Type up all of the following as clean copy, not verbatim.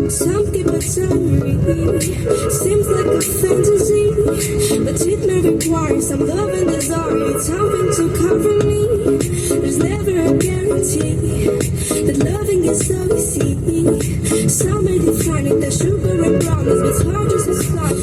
Some people tell me seems like a fantasy, but it may require some love and desire. It's helping to cover me. There's never a guarantee that loving is so easy. Some may define it as sugar and brownies, but it's hard just as fun.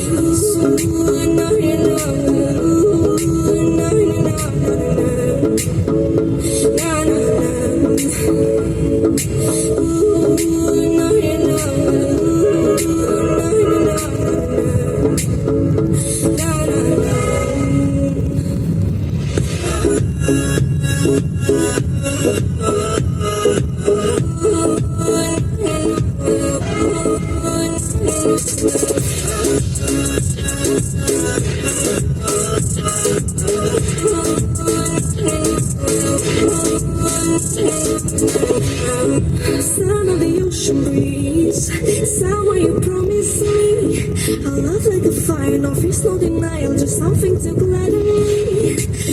Sound of the ocean breeze, someone you promised me. A love like a fire, no fears, no denial, just something to gladden me.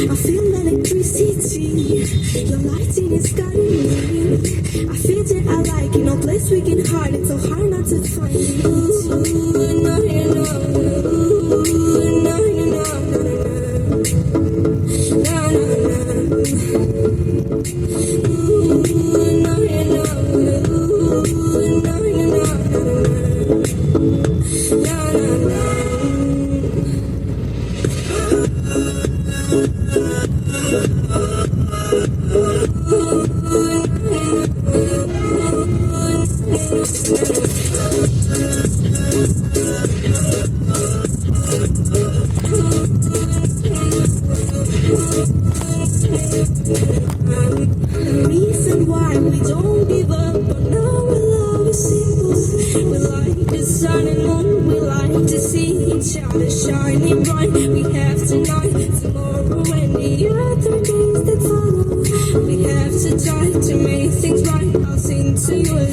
I feel electricity, your lighting is guiding me. I feel that I like it, no place we can hide it, so hard not to find it. The reason why we don't give up on our love is simple. We like the sun and moon, we like to see each other shining bright. We have tonight, tomorrow, and the other days that follow. We have to try to make things right. I'll sing to you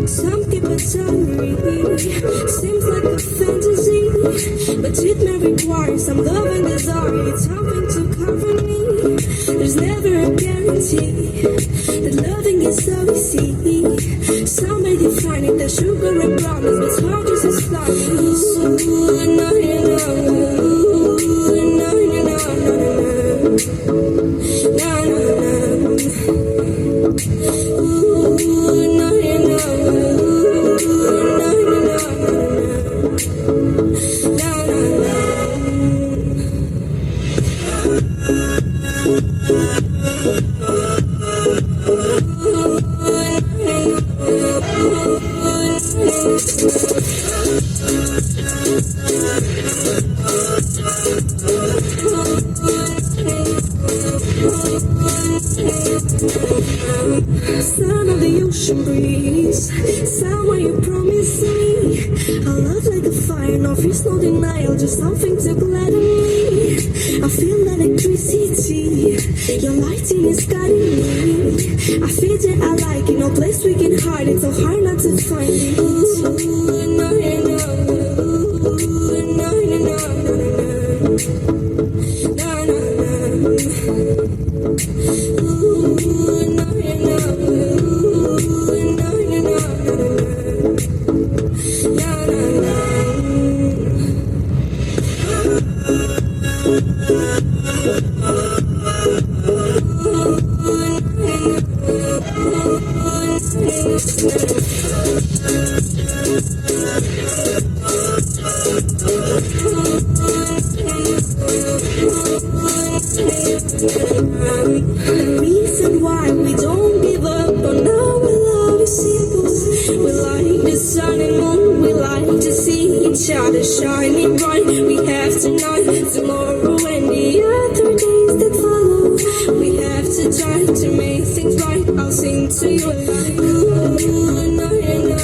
Some people tell me seems like a fantasy, but it may require some love and desire. It's helping to cover me. There's never a guarantee that loving is so easy. Some may define it as sugar and brownies, but it's hard just as fun. sound of the ocean breeze. Somewhere you promised me a love like a fire, no fears, no denial, just something to gladden me. I feel electricity, your lighting is guiding me. I feel that I like it, no place we can hide it, so hard not to find it. Ooh, no, no, no, ooh, no, no, no, no, no, no, ooh, no, no, no, ooh, no, no, no, no, no, no. The reason why we don't give up on our love is simple. We like the sun and moon, we like to see each other shining bright. We have tonight, tomorrow, and the other days that follow. We have to try to make things right. I'll sing to you like ooh, no, no, no.